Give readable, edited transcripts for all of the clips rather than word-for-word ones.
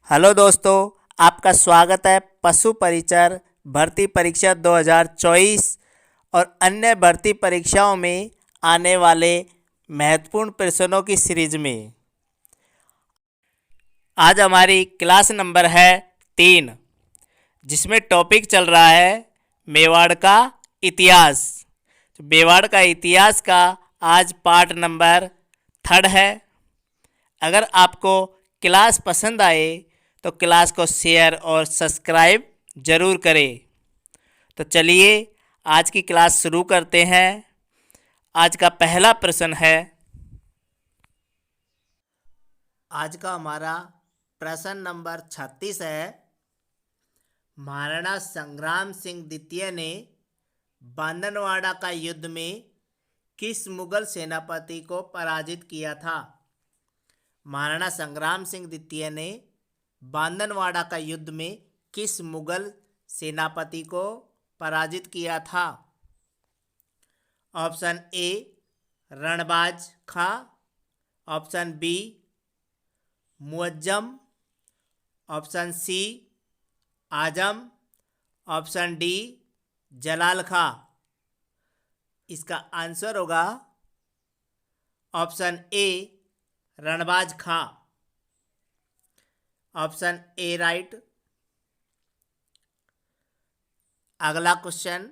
Hello दोस्तों, आपका स्वागत है पशु परिचर भर्ती परीक्षा 2024 और अन्य भर्ती परीक्षाओं में आने वाले महत्वपूर्ण प्रश्नों की सीरीज में। आज हमारी क्लास नंबर है 3, जिसमें टॉपिक चल रहा है मेवाड़ का इतिहास। मेवाड़ का इतिहास का आज पार्ट नंबर 3 है। अगर आपको क्लास पसंद आए तो क्लास को शेयर और सब्सक्राइब ज़रूर करें। तो चलिए आज की क्लास शुरू करते हैं। आज का पहला प्रश्न है। आज का हमारा प्रश्न नंबर 36 है। महाराणा संग्राम सिंह द्वितीय ने बांदनवाड़ा का युद्ध में किस मुगल सेनापति को पराजित किया था? महाराणा संग्राम सिंह द्वितीय ने बांदनवाड़ा का युद्ध में किस मुगल सेनापति को पराजित किया था? Option A Ranbaz Khan, option B Muazzam, option C Azam, option D Jalal Khan. इसका आंसर होगा option A Ranbaz Khan. Option A right. अगला क्वेश्चन,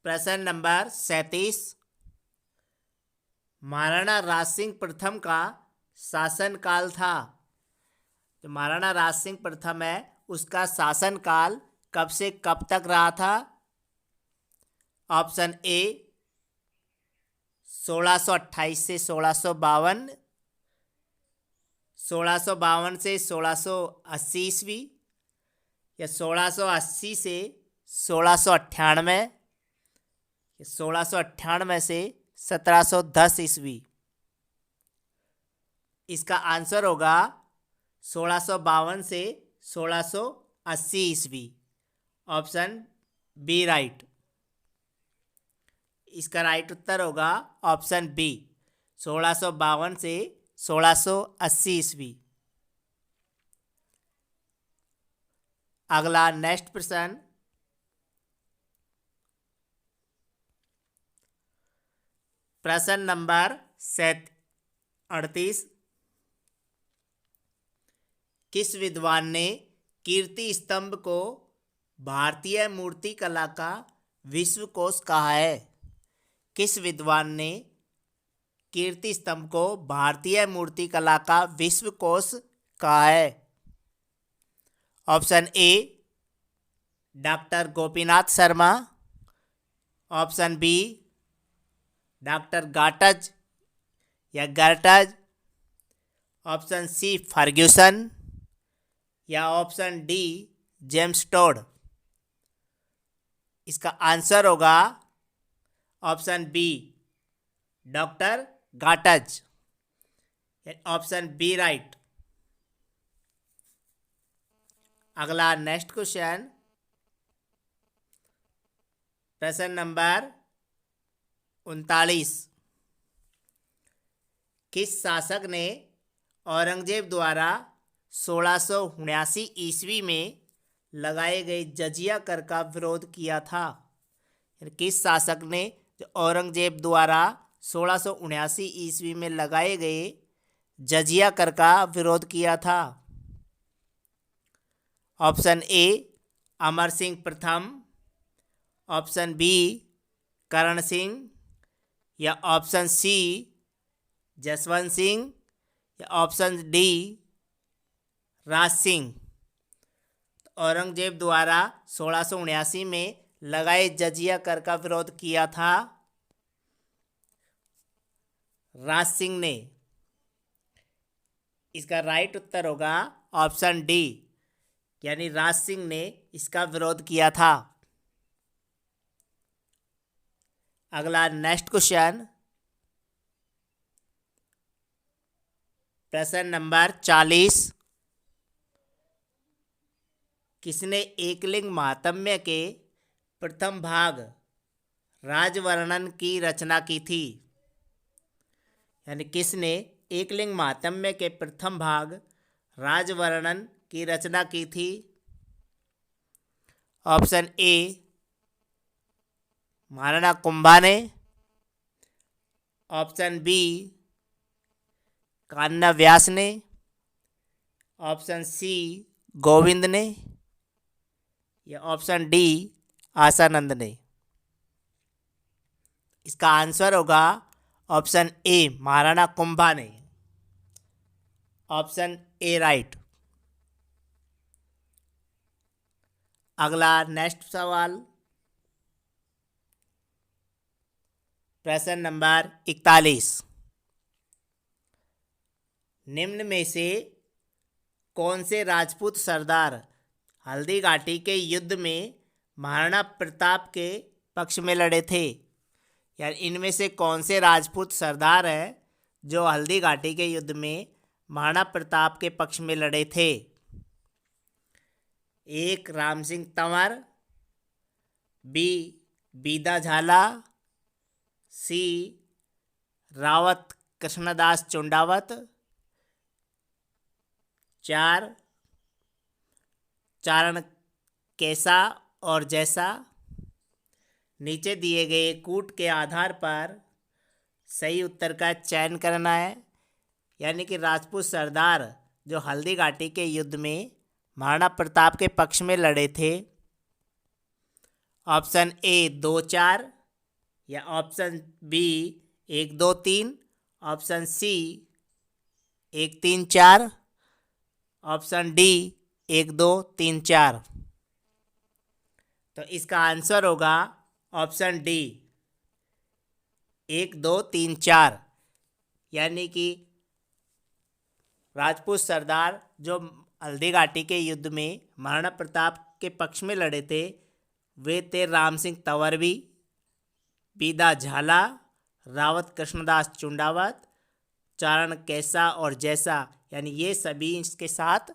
प्रश्न नंबर 37। महाराणा राज सिंह प्रथम का शासनकाल था। तो महाराणा राज सिंह प्रथम है, उसका शासनकाल कब से कब तक रहा था? ऑप्शन ए 1628 से 1652, 1652 से 1680 ईस्वी, या 1680 से 1698, 1698 से 1710 ईस्वी। इसका आंसर होगा 1652 से 1680 ईस्वी। Option B right. इसका राइट उत्तर होगा ऑप्शन बी 1652 से 1680 ईस्वी। अगला नेक्स्ट प्रश्न, प्रश्न नंबर 38। किस विद्वान ने कीर्ति स्तंभ को भारतीय मूर्तिकला का विश्वकोश कहा है? किस विद्वान ने कीर्ति स्तंभ को भारतीय मूर्तिकला का विश्वकोश कहा है? Option A doctor Gopinath Sharma, option B doctor Goetz या गर्टज, ऑप्शन सी फर्ग्यूसन, या ऑप्शन डी जेम्स टोड। इसका आंसर होगा option B doctor Goetz. Option B right. अगला नेक्स्ट क्वेश्चन, प्रश्न नंबर 39। किस शासक ने औरंगजेब द्वारा 1679 ईस्वी में लगाए गए जजिया कर का विरोध किया था? किस शासक ने औरंगजेब द्वारा 1679 ईस्वी में लगाए गए जजिया कर का विरोध किया था? ऑप्शन ए अमर सिंह प्रथम, ऑप्शन बी करण सिंह, या ऑप्शन सी जसवंत सिंह, या ऑप्शन डी राज सिंह। औरंगजेब द्वारा 1679 में लगाए जजिया कर का विरोध किया था राज सिंह ने। इसका राइट उत्तर होगा ऑप्शन डी, यानी राज सिंह ने इसका विरोध किया था। अगला नेक्स्ट क्वेश्चन, प्रश्न नंबर 40। किसने एकलिंग महात्म्य के प्रथम भाग राजवर्णन की रचना की थी? यानी किसने एकलिंग महात्म्य के प्रथम भाग राजवर्णन की रचना की थी? ऑप्शन ए महाराणा कुंभा ने, ऑप्शन बी कान्हा व्यास ने, ऑप्शन सी गोविंद ने, या ऑप्शन डी आसानंद ने। इसका आंसर होगा ऑप्शन ए महाराणा कुंभा ने। Option A right. अगला नेक्स्ट सवाल, प्रश्न नंबर 41। निम्न में से कौन से राजपूत सरदार हल्दी घाटी के युद्ध में महाराणा प्रताप के पक्ष में लड़े थे? यार इनमें से कौन से राजपूत सरदार हैं जो हल्दी घाटी के युद्ध में महाराणा प्रताप के पक्ष में लड़े थे? एक राम सिंह तंवर, बी बीदा झाला, सी रावत कृष्णदास चुंडावत, 4 चारण कैसा और जैसा। नीचे दिए गए कूट के आधार पर सही उत्तर का चयन करना है। यानी कि राजपूत सरदार जो हल्दी घाटी के युद्ध में महाराणा प्रताप के पक्ष में लड़े थे। ऑप्शन ए 2-4, या option B 1-2-3, option C 1-3-4, option D 1-2-3-4। तो इसका आंसर होगा ऑप्शन डी 1-2-3-4। यानी कि राजपूत सरदार जो हल्दी घाटी के युद्ध में महाराणा प्रताप के पक्ष में लड़े थे वे थे राम सिंह तंवरवी, बीदा झाला, रावत कृष्णदास चुंडावत, चारण कैसा और जैसा। यानी ये सभी इसके साथ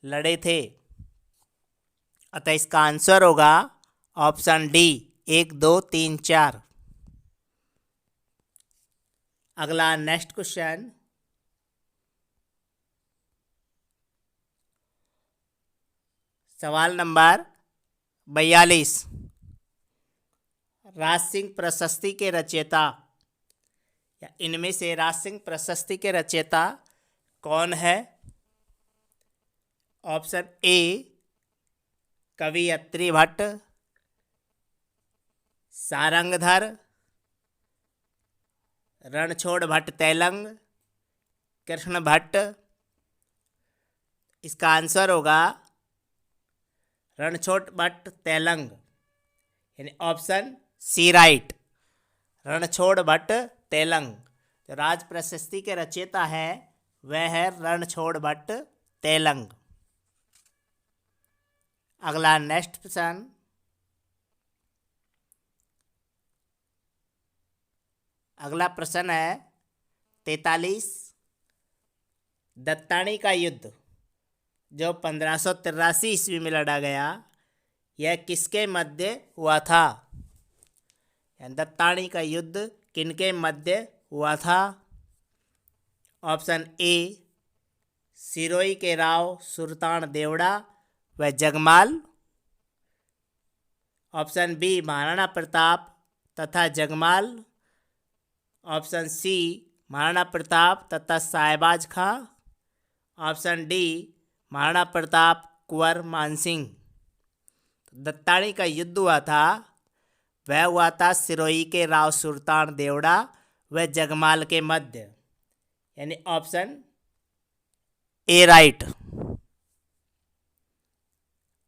लड़े थे। अतः इसका आंसर होगा ऑप्शन डी 1-2-3-4। अगला नेक्स्ट क्वेश्चन, सवाल नंबर 42। राज सिंह प्रशस्ति के रचयिता, या इनमें से राज सिंह प्रशस्ति के रचयिता कौन है? ऑप्शन ए कवि अत्रि भट्ट, सारंगधर, रणछोड़ भट्ट तैलंग, कृष्ण भट्ट। इसका आंसर होगा रणछोड़ भट्ट तैलंग, यानी option C right, Ranchhod Bhatt Tailang. जो राज प्रशस्ति के रचयिता है वह है रणछोड़ भट्ट तैलंग। अगला नेक्स्ट प्रश्न, अगला प्रश्न है 43। दत्तानी का युद्ध जो 1583 ईस्वी में लड़ा गया यह किसके मध्य हुआ था? दत्तानी का युद्ध किनके मध्य हुआ था? ऑप्शन ए सिरोही के राव सुल्तान देवड़ा व जगमाल, ऑप्शन बी महाराणा प्रताप तथा जगमाल, ऑप्शन सी महाराणा प्रताप तथा साहेबाज खां, ऑप्शन डी महाराणा प्रताप कुंवर मानसिंह। दत्तानी का युद्ध हुआ था वह हुआ था सिरोही के राव सुल्तान देवड़ा व जगमाल के मध्य, यानी ऑप्शन ए राइट।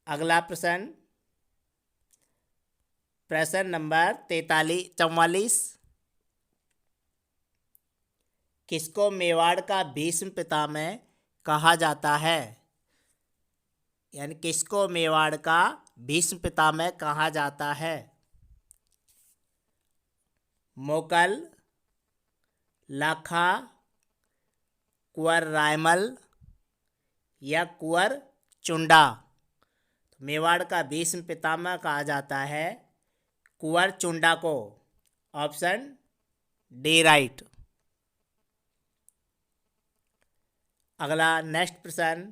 अगला प्रश्न, प्रश्न नंबर 44। किसको मेवाड़ का भीष्म पितामह कहा जाता है? यानी किसको मेवाड़ का भीष्म पितामह कहा जाता है? मोकल, लाखा, कुंवर रायमल या कुंवर चुंडा। तो मेवाड़ का भीष्म पितामह कहा जाता है कुंवर चुंडा को। Option D right. अगला नेक्स्ट प्रश्न,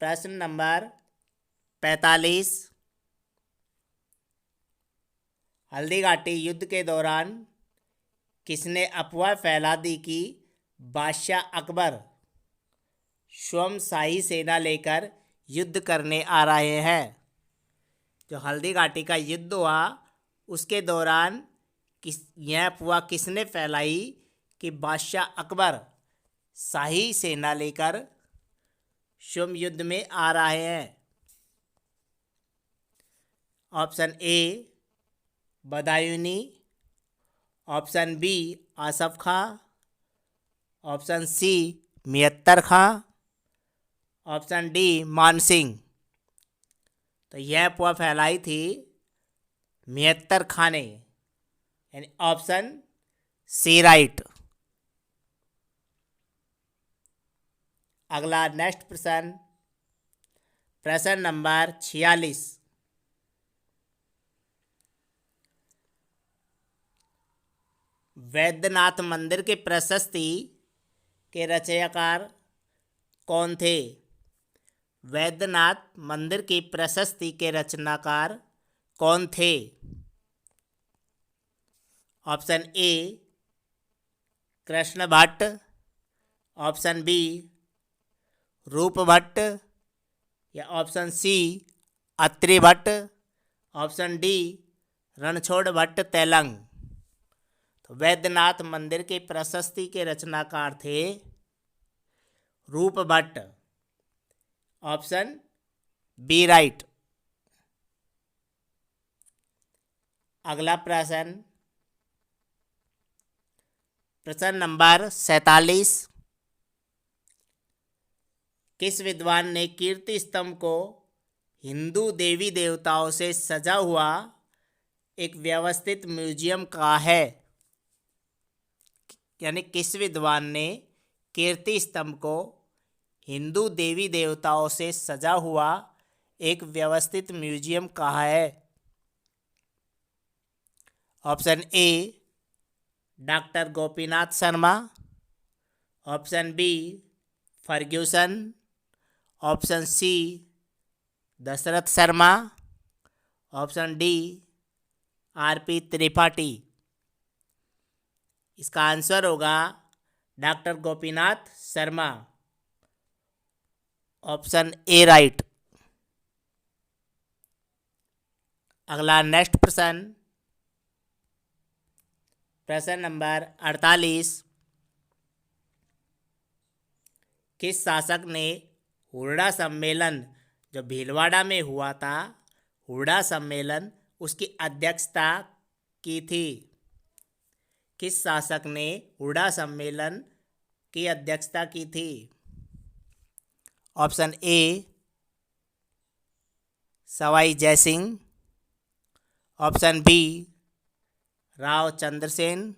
प्रश्न नंबर 45। हल्दीघाटी युद्ध के दौरान किसने अफवाह फैला दी कि बादशाह अकबर स्वयं शाही सेना लेकर युद्ध करने आ रहे हैं? जो हल्दीघाटी का युद्ध हुआ उसके दौरान यह अफवाह किसने फैलाई कि बादशाह अकबर शाही सेना लेकर स्वयं युद्ध में आ रहे हैं? Option A Badayuni, option B Asaf Khan, option C Mihtar Khan, option D Man Singh. तो यह अफवाह फैलाई थी मियत्तर खां ने, यानी ऑप्शन सी राइट। अगला नेक्स्ट प्रश्न, प्रश्न नंबर 46। वैद्यनाथ मंदिर की प्रशस्ति के रचयिता कौन थे? वैद्यनाथ मंदिर की प्रशस्ति के रचनाकार कौन थे? Option A Krishna Bhatt, option B Roop Bhatt, या option C Atri Bhatt, option D Ranchhod Bhatt Telang. तो वैद्यनाथ मंदिर के प्रशस्ति के रचनाकार थे रूप भट्ट, ऑप्शन बी राइट। अगला प्रश्न, प्रश्न नंबर 47। किस विद्वान ने कीर्ति स्तंभ को हिंदू देवी देवताओं से सजा हुआ एक व्यवस्थित म्यूजियम कहा है? यानी किस विद्वान ने कीर्ति स्तंभ को हिंदू देवी देवताओं से सजा हुआ एक व्यवस्थित म्यूजियम कहा है? Option A doctor Gopinath Sharma, option B Ferguson, option C Dasharath Sharma, option D R P. Tripathi. इसका आंसर होगा doctor Gopinath Sharma, option A right. अगला नेक्स्ट प्रश्न, प्रश्न नंबर 48। किस शासक ने हुरडा सम्मेलन जो भीलवाड़ा में हुआ था, हुरडा सम्मेलन उसकी अध्यक्षता की थी? किस शासक ने हुरडा सम्मेलन की अध्यक्षता की थी? Option A Sawai Jaisingh, option B Rao Chandrasen,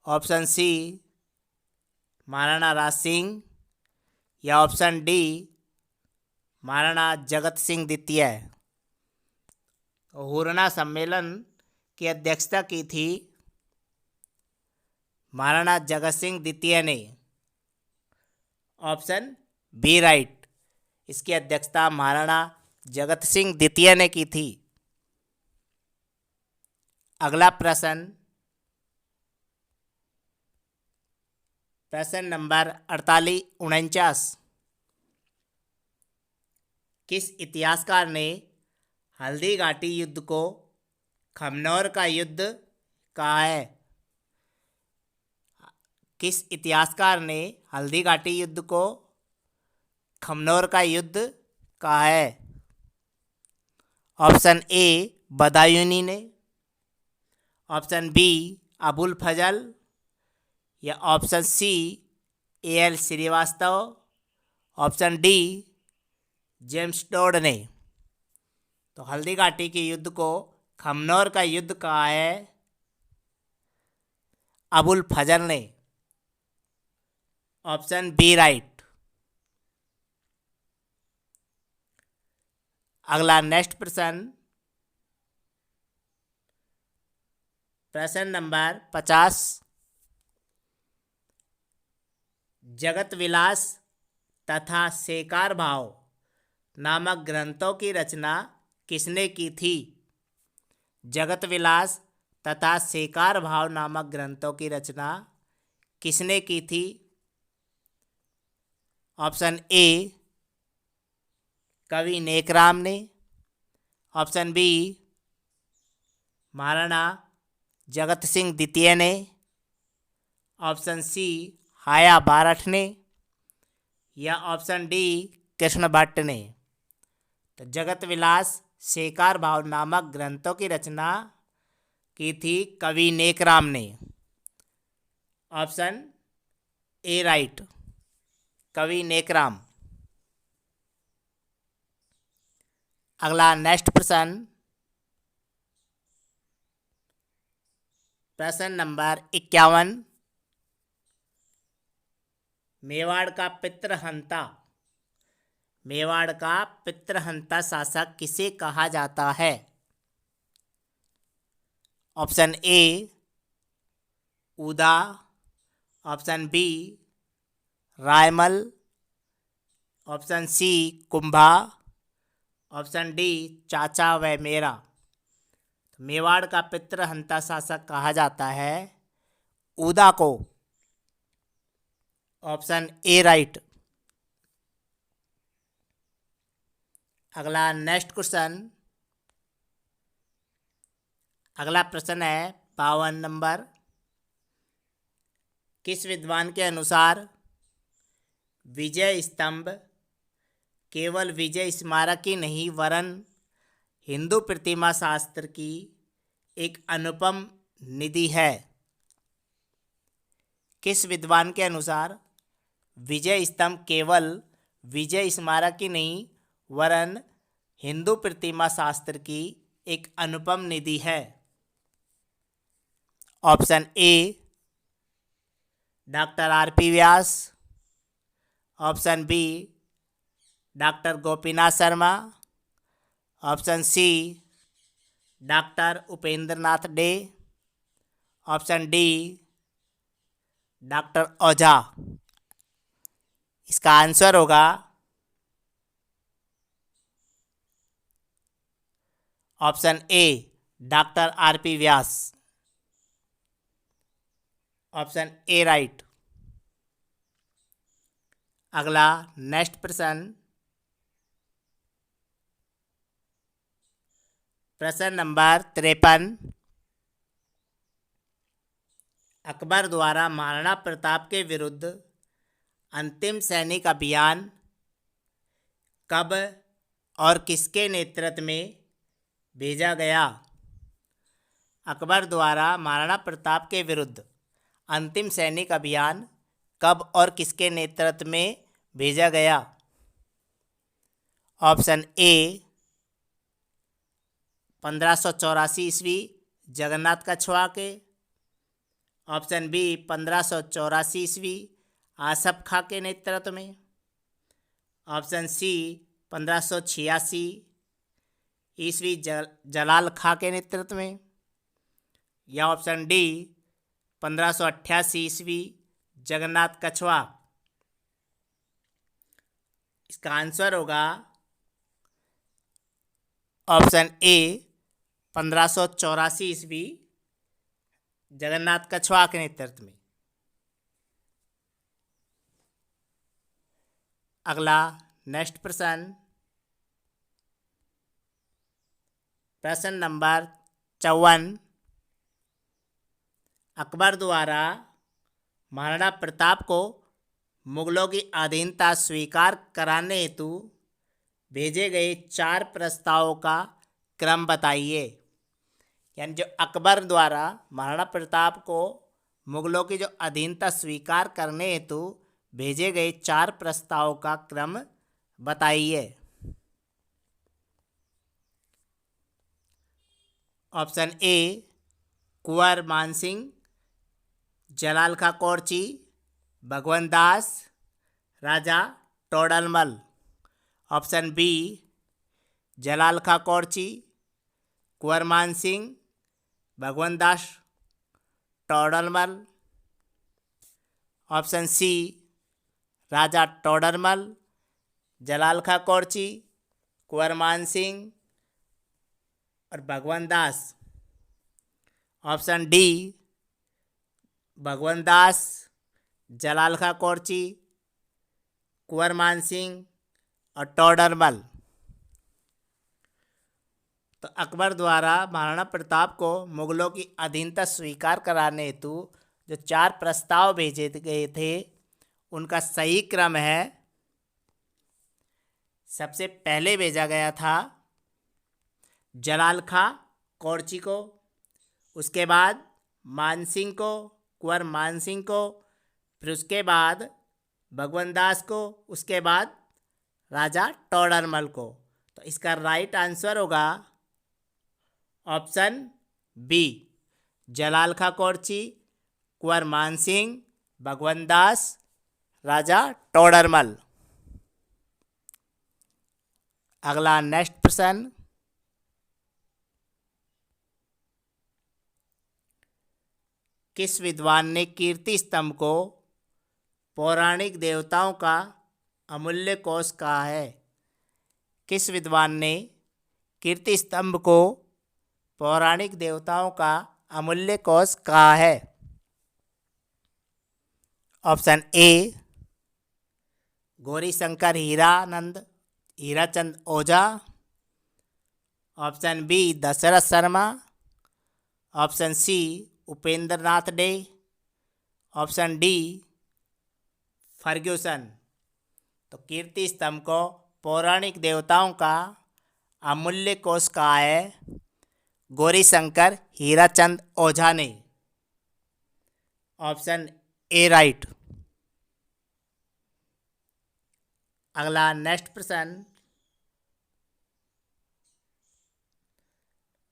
option C Maharana Raj Singh, या ऑप्शन डी महाराणा जगत सिंह द्वितीय। हुरडा सम्मेलन की अध्यक्षता की थी महाराणा जगत सिंह द्वितीय ने, ऑप्शन बी राइट। इसकी अध्यक्षता महाराणा जगत सिंह द्वितीय ने की थी। अगला प्रश्न, प्रश्न नंबर 48-49। किस इतिहासकार ने हल्दीघाटी युद्ध को खमनौर का युद्ध कहा है? किस इतिहासकार ने हल्दीघाटी युद्ध को खमनौर का युद्ध कहा है? ऑप्शन ए बदायूनी ने, ऑप्शन बी अबुल फजल, या option C A L. Srivastava, option D James Tod ने। तो हल्दीघाटी के युद्ध को खमनौर का युद्ध कहा है अबुल फजल ने, ऑप्शन बी राइट। अगला नेक्स्ट प्रश्न, प्रश्न नंबर 50। जगत विलास तथा शेकार भाव नामक ग्रंथों की रचना किसने की थी? जगत विलास तथा शेकार भाव नामक ग्रंथों की रचना किसने की थी? ऑप्शन ए कवि नेकराम ने, ऑप्शन बी महाराणा जगत सिंह द्वितीय ने, ऑप्शन सी हाया बारठ ने, या ऑप्शन डी कृष्ण भट्ट ने। तो जगत विलास शेकार भाव नामक ग्रंथों की रचना की थी कवि नेकराम ने। ऑप्शन ए राइट, कवि नेकराम। अगला नेक्स्ट प्रश्न, प्रश्न नंबर 51। मेवाड़ का पितृहंता शासक किसे कहा जाता है? Option A Uda, option B Raimal, option C Kumbha, option D Chacha व मेरा। मेवाड़ का पितृहंता शासक कहा जाता है उदा को। Option A right. अगला नेक्स्ट क्वेश्चन, अगला प्रश्न है 52 नंबर। किस विद्वान के अनुसार विजय स्तंभ केवल विजय स्मारक ही नहीं वरन हिंदू प्रतिमा शास्त्र की एक अनुपम निधि है? किस विद्वान के अनुसार विजय स्तंभ केवल विजय स्मारक ही नहीं वरन हिंदू प्रतिमा शास्त्र की एक अनुपम निधि है? Option A doctor R P. Vyas, option B doctor Gopinath Sharma, option C doctor Upendra Nath De, option D doctor Ojha. इसका आंसर होगा option A doctor R P. Vyas. Option A right. अगला नेक्स्ट प्रश्न, प्रश्न नंबर 53। अकबर द्वारा महाराणा प्रताप के विरुद्ध अंतिम सैनिक अभियान कब और किसके नेतृत्व में भेजा गया? अकबर द्वारा महाराणा प्रताप के विरुद्ध अंतिम सैनिक अभियान कब और किसके नेतृत्व में भेजा गया? ऑप्शन ए 1584 ईस्वी जगन्नाथ कछवा के, ऑप्शन बी 1584 ईस्वी आसफ खां के नेतृत्व में, ऑप्शन सी 1586 ईस्वी जलाल खां के नेतृत्व में, या ऑप्शन डी 1588 ईस्वी जगन्नाथ कछवा। इसका आंसर होगा ऑप्शन ए 1584 ईस्वी जगन्नाथ कछवा के नेतृत्व में। अगला नेक्स्ट प्रश्न, प्रश्न नंबर 54। अकबर द्वारा महाराणा प्रताप को मुगलों की अधीनता स्वीकार कराने हेतु भेजे गए 4 प्रस्तावों का क्रम बताइए। यानी जो अकबर द्वारा महाराणा प्रताप को मुगलों की जो अधीनता स्वीकार करने हेतु भेजे गए 4 प्रस्तावों का क्रम बताइए। Option A Kunwar Mansingh, Jalal Khan Korchi, Bhagwant Das, Raja Todarmal, option B Jalal Khan Korchi, Kunwar Mansingh, Bhagwant Das Todarmal, option C Raja Todarmal, Jalal Khan Korchi, Kunwar Man Singh और भगवान दास। ऑप्शन डी भगवान दास, जलाल खां कोरची, कुंवर मान सिंह और टोडरमल। तो अकबर द्वारा महाराणा प्रताप को मुगलों की अधीनता स्वीकार कराने हेतु जो 4 प्रस्ताव भेजे गए थे उनका सही क्रम है, सबसे पहले भेजा गया था जलाल खां कोरची को, उसके बाद मानसिंह को, कुंवर मानसिंह को, फिर उसके बाद भगवान दास को, उसके बाद राजा टोडरमल को। तो इसका राइट आंसर होगा ऑप्शन बी, जलाल खां कोरची, कुंवर मानसिंह, भगवान दास, राजा टोडरमल। अगला नेक्स्ट प्रश्न, किस विद्वान ने कीर्ति स्तंभ को पौराणिक देवताओं का अमूल्य कोष कहा है? किस विद्वान ने कीर्ति स्तंभ को पौराणिक देवताओं का अमूल्य कोष कहा है? Option A Gaurishankar Hirachand Ojha, option B Dasharath Sharma, option C Upendra Nath De, option D Ferguson. तो कीर्ति स्तंभ को पौराणिक देवताओं का अमूल्य कोष कहा है गौरीशंकर हीराचंद ओझा ने। Option A right. अगला नेक्स्ट प्रश्न,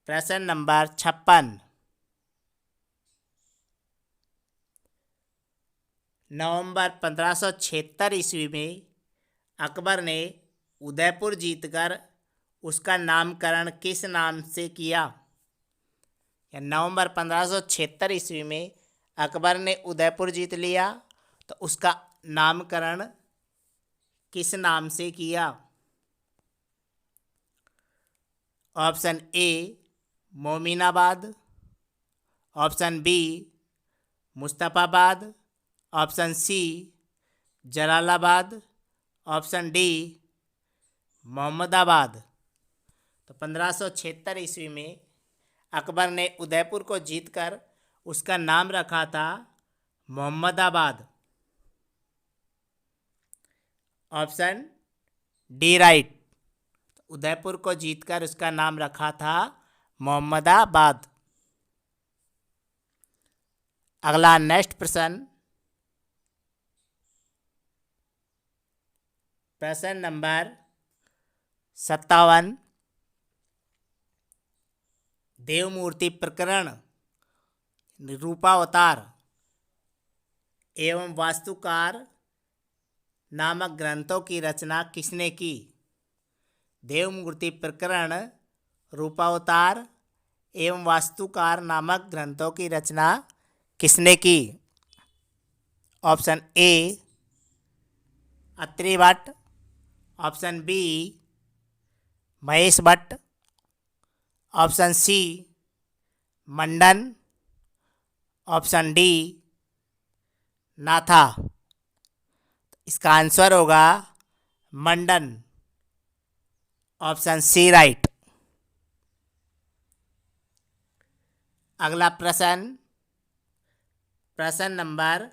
प्रश्न नंबर 56। नवंबर 1576 ईस्वी में अकबर ने उदयपुर जीतकर उसका नामकरण किस नाम से किया? या नवंबर 1576 ईस्वी में अकबर ने उदयपुर जीत लिया तो उसका नामकरण किस नाम से किया? Option A Mominabad, option B Mustafabad, option C Jalalabad, option D Mohammadabad. तो 1576 ईस्वी में अकबर ने उदयपुर को जीतकर उसका नाम रखा था Mohammadabad. Option D right. Udaipur को जीतकर उसका नाम रखा था मोहम्मदाबाद। अगला नेक्स्ट प्रश्न, प्रश्न नंबर 57। देवमूर्ति प्रकरण, रूपावतार एवं वास्तुकार नामक ग्रंथों की रचना किसने की? देवमूर्ति प्रकरण, रूपावतार एवं वास्तुकार नामक ग्रंथों की रचना किसने की? Option A Atri Bhatt, option B Mahesh Bhatt, option C Mandan, option D Natha. इसका आंसर होगा मंडन, ऑप्शन सी राइट। अगला प्रश्न, प्रश्न नंबर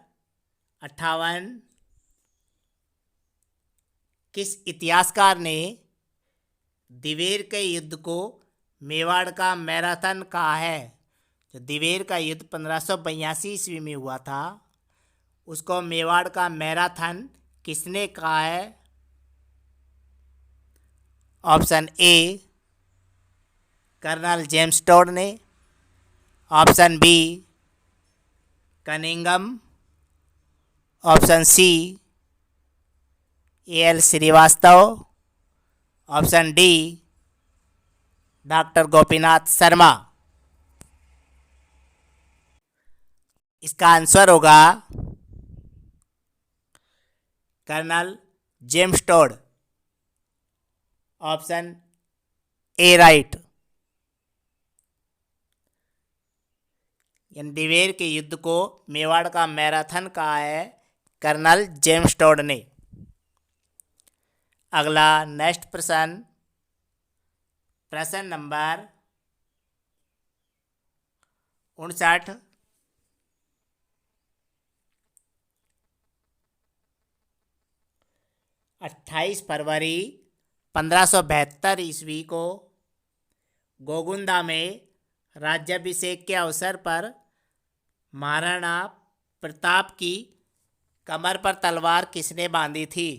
58। किस इतिहासकार ने दिवेर के युद्ध को मेवाड़ का मैराथन कहा है? जो दिवेर का युद्ध 1582 ईस्वी में हुआ था उसको मेवाड़ का मैराथन किसने कहा है? Option A colonel James Tod ने, option B Cunningham, option C L Srivastava, option D doctor Gopinath Sharma. इसका आंसर होगा colonel James Tod. Option A right. Diwer के युद्ध को मेवाड़ का मैराथन कहा है कर्नल जेम्स टोड ने। अगला नेक्स्ट प्रश्न, प्रश्न नंबर 59। 28 फरवरी 1572 ईस्वी को गोगुंदा में राज्याभिषेक के अवसर पर महाराणा प्रताप की कमर पर तलवार किसने बांधी थी?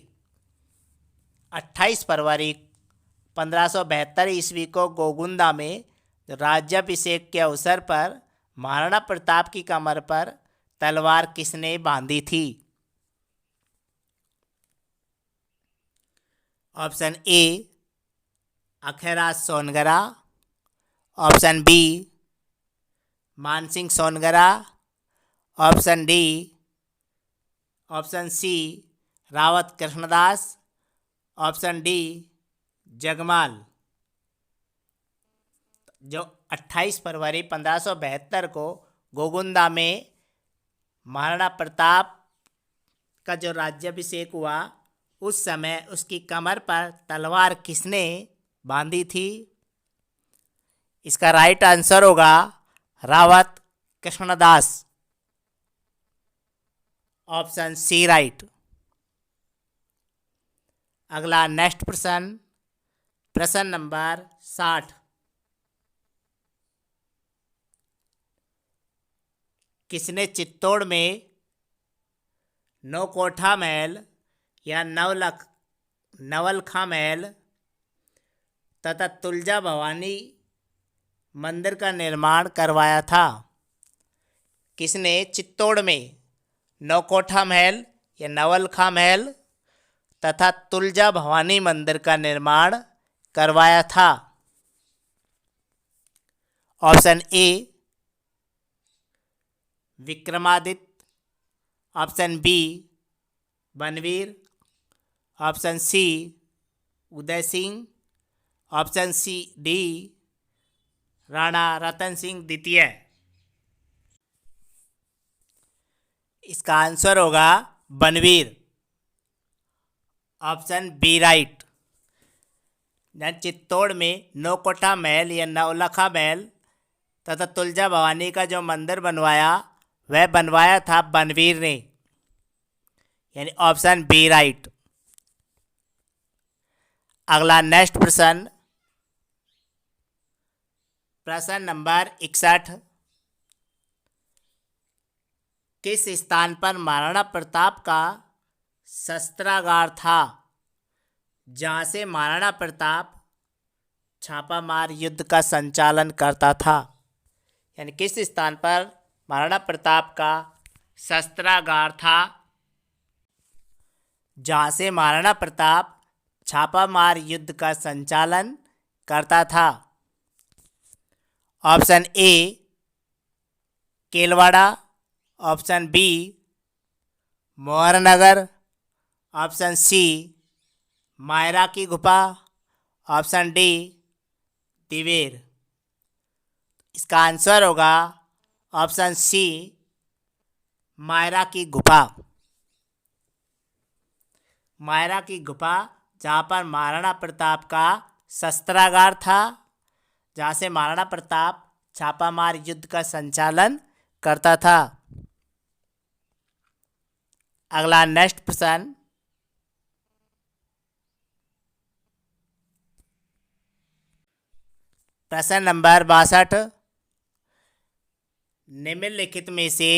28 फरवरी 1572 ईस्वी को गोगुंदा में राज्याभिषेक के अवसर पर महाराणा प्रताप की कमर पर तलवार किसने बांधी थी? Option A Akhairaj Songara, option B Mansingh Songara, option D, option C Rawat Krishnadas, option D Jagmal. जो 28 फरवरी 1572 को गोगुंदा में महाराणा प्रताप का जो राज्याभिषेक हुआ उस समय उसकी कमर पर तलवार किसने बांधी थी? इसका राइट आंसर होगा Rawat Krishnadas. Option C right. अगला नेक्स्ट प्रश्न, प्रश्न नंबर 60। किसने चित्तौड़ में नौकोठा महल या नवलखा महल तथा तुलजा भवानी मंदिर का निर्माण करवाया था? किसने चित्तौड़ में नौकोठा महल या नवलखा महल तथा तुलजा भवानी मंदिर का निर्माण करवाया था? Option A Vikramaditya, option B Banvir, option C Uday Singh, option C D Rana Ratan Singh द्वितीय। इसका आंसर होगा Banvir. Option B right. Chittor में नौकोठा महल या नवलखा महल तथा तुलजा भवानी का जो मंदिर बनवाया वह बनवाया था बनवीर ने, यानी ऑप्शन बी राइट। अगला नेक्स्ट प्रश्न, प्रश्न नंबर 61। किस स्थान पर महाराणा प्रताप का शस्त्रागार था जहां से महाराणा प्रताप छापामार युद्ध का संचालन करता था? यानी किस स्थान पर महाराणा प्रताप का शस्त्रागार था जहां से महाराणा प्रताप छापामार युद्ध का संचालन करता था? Option A Kelwara, option B Moharnagar, option C Mayra की गुफा, ऑप्शन डी दिवेर। इसका आंसर होगा ऑप्शन सी मायरा की गुफा। मायरा की गुफा जहाँ पर महाराणा प्रताप का शस्त्रागार था, जहाँ से महाराणा प्रताप छापामार युद्ध का संचालन करता था। अगला नेक्स्ट प्रश्न, प्रश्न नंबर 62। निम्नलिखित में से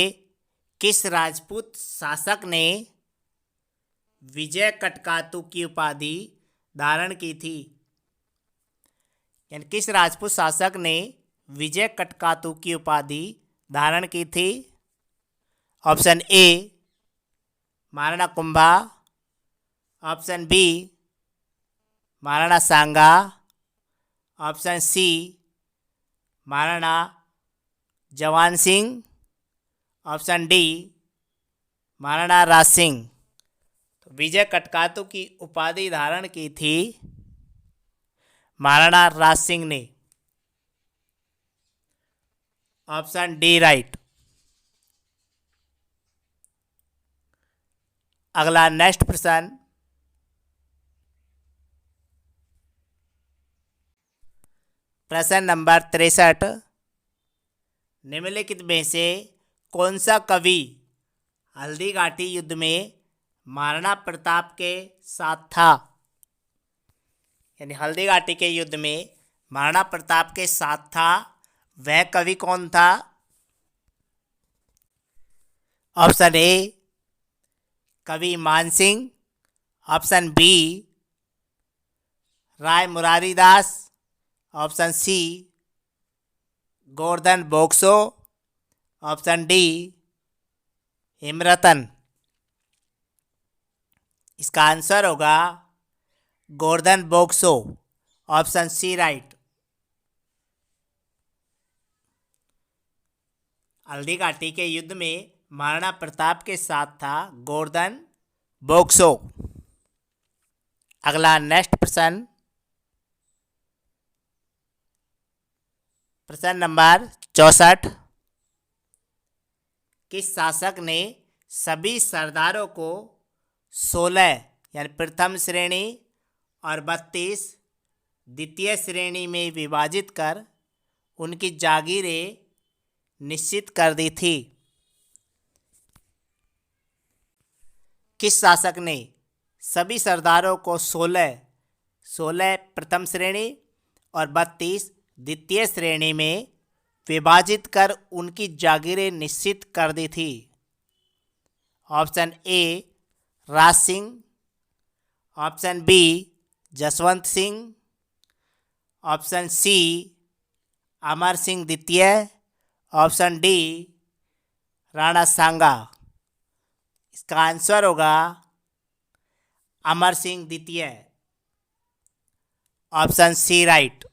किस राजपूत शासक ने विजय कटकातु की उपाधि धारण की थी? यानी किस राजपूत शासक ने विजय कटकातु की उपाधि धारण की थी? Option A Maharana Kumbha, option B Maharana Sanga, option C Maharana Jawan Singh, option D Maharana Raj Singh. विजय कटकातु की उपाधि धारण की थी महाराणा राज सिंह ने। Option D right. अगला नेक्स्ट प्रश्न, प्रश्न नंबर 63, निम्नलिखित में से कौन सा कवि हल्दीघाटी युद्ध में महाराणा प्रताप के साथ था? यानी हल्दीघाटी के युद्ध में महाराणा प्रताप के साथ था, वह कवि कौन था? ऑप्शन ए कवि Man Singh, option B Rai Murari Das, option C Govardhan Bokso, option D Hemratan. इसका आंसर होगा Govardhan Bokso, option C right. Haldighati के युद्ध में महाराणा प्रताप के साथ था गोवर्धन बोक्सो। अगला नेक्स्ट प्रश्न, प्रश्न नंबर 64, किस शासक ने सभी सरदारों को 16 यानी प्रथम श्रेणी और 32 द्वितीय श्रेणी में विभाजित कर उनकी जागीरें निश्चित कर दी थी? किस शासक ने सभी सरदारों को 16 प्रथम श्रेणी और 32 द्वितीय श्रेणी में विभाजित कर उनकी जागीरें निश्चित कर दी थी? Option A Raj Singh, option B Jaswant Singh, option C Amar Singh द्वितीय, ऑप्शन डी राणा सांगा। इसका आंसर होगा अमर सिंह द्वितीय, ऑप्शन सी राइट।